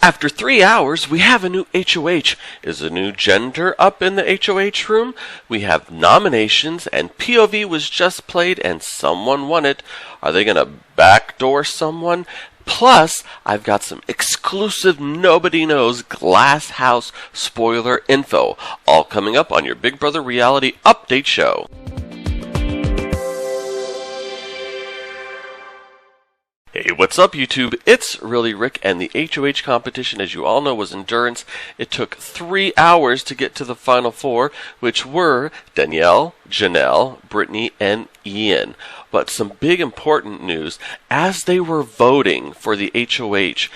After 3 hours, we have a new HOH. Is a new gender up in the HOH room? We have nominations, and POV was just played, and someone won it. Are they going to backdoor someone? Plus, I've got some exclusive nobody knows Glass House spoiler info, all coming up on your Big Brother Reality Update show. Hey, what's up YouTube? It's ReallyRick, and the HOH competition, as you all know, was endurance. It took 3 hours to get to the final four, which were Danielle, Janelle, Brittany, and Ian. But some big important news, as they were voting for the HOH,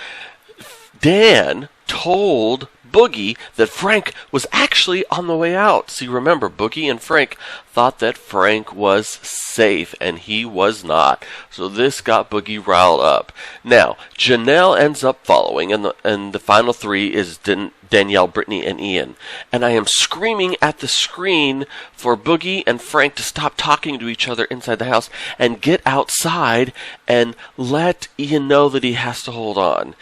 Dan told Boogie that Frank was actually on the way out. See, remember, Boogie and Frank thought that Frank was safe, and he was not. So this got Boogie riled up. Now, Janelle ends up following, and the final three is Danielle, Brittany, and Ian. And I am screaming at the screen for Boogie and Frank to stop talking to each other inside the house and get outside and let Ian know that he has to hold on.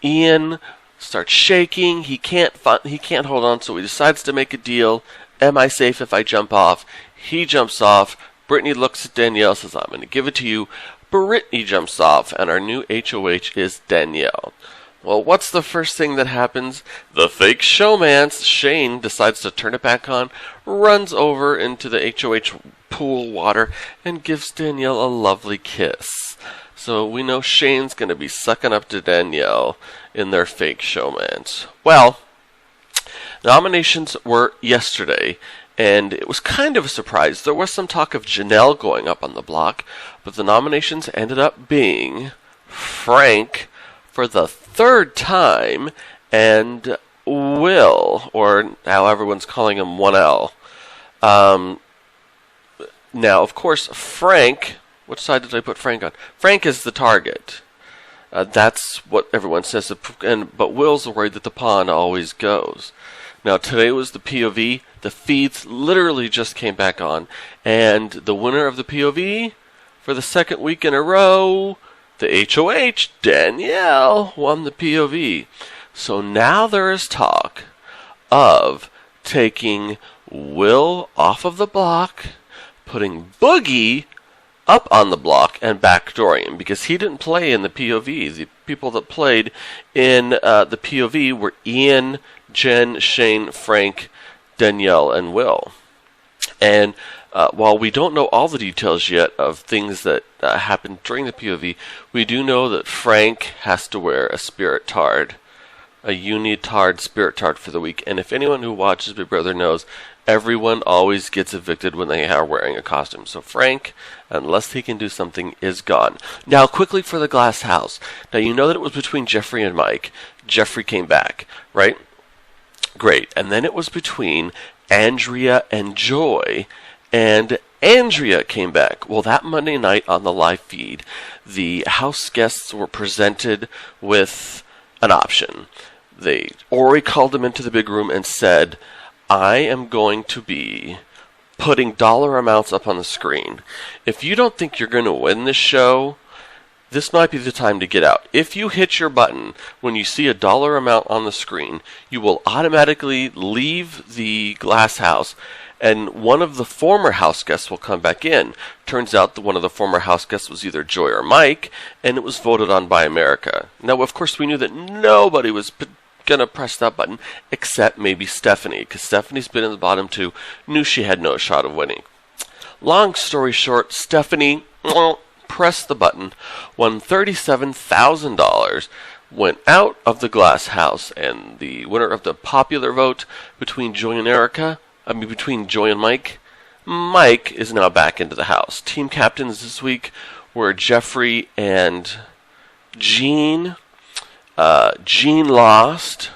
Ian starts shaking. He can't hold on, so he decides to make a deal. Am I safe if I jump off? He jumps off. Brittany looks at Danielle, says, I'm going to give it to you. Brittany jumps off, and our new HOH is Danielle. Well, what's the first thing that happens? The fake showman, Shane, decides to turn it back on, runs over into the HOH pool water, and gives Danielle a lovely kiss. So we know Shane's going to be sucking up to Danielle in their fake showmans. Well, nominations were yesterday, and it was kind of a surprise. There was some talk of Janelle going up on the block, but the nominations ended up being Frank for the third time and Will, or how everyone's calling him 1L. Now, of course, Frank... Which side did I put Frank on? Frank is the target. That's what everyone says. But Will's worried that the pawn always goes. Now, today was the POV. The feeds literally just came back on. And the winner of the POV, for the second week in a row, the HOH, Danielle, won the POV. So now there is talk of taking Will off of the block, putting Boogie up on the block, and backdooring him, because he didn't play in the POV. The people that played in the POV were Ian, Jen, Shane, Frank, Danielle, and Will. And while we don't know all the details yet of things that happened during the POV, we do know that Frank has to wear a spirit tard, a unitard spirit tard for the week. And if anyone who watches Big Brother knows, everyone always gets evicted when they are wearing a costume. So Frank, unless he can do something, is gone. Now, quickly for the Glass House. Now, you know that it was between Jeffrey and Mike. Jeffrey came back, right? Great. And then it was between Andrea and Joy, and Andrea came back. Well, that Monday night on the live feed, the house guests were presented with an option. Ori called them into the big room and said, I am going to be putting dollar amounts up on the screen. If you don't think you're going to win this show, this might be the time to get out. If you hit your button when you see a dollar amount on the screen, you will automatically leave the Glass House, and one of the former house guests will come back in. Turns out that one of the former house guests was either Joy or Mike, and it was voted on by America. Now, of course, we knew that nobody was gonna press that button except maybe Stephanie, because Stephanie's been in the bottom two, knew she had no shot of winning. Long story short, Stephanie pressed the button, won $37,000, went out of the Glass House, and the winner of the popular vote between Joy and Mike is now back into the house. Team captains this week were Jeffrey and Jean. Gene lost,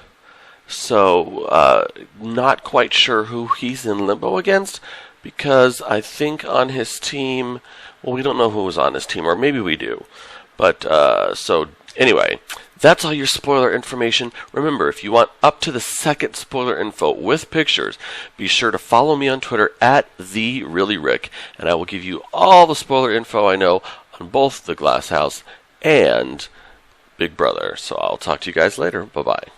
so not quite sure who he's in limbo against, because I think on his team, well, we don't know who was on his team, or maybe we do. But, so, anyway, that's all your spoiler information. Remember, if you want up to the second spoiler info with pictures, be sure to follow me on Twitter at @TheReallyRick, and I will give you all the spoiler info I know on both the Glass House and Big Brother. So I'll talk to you guys later. Bye-bye.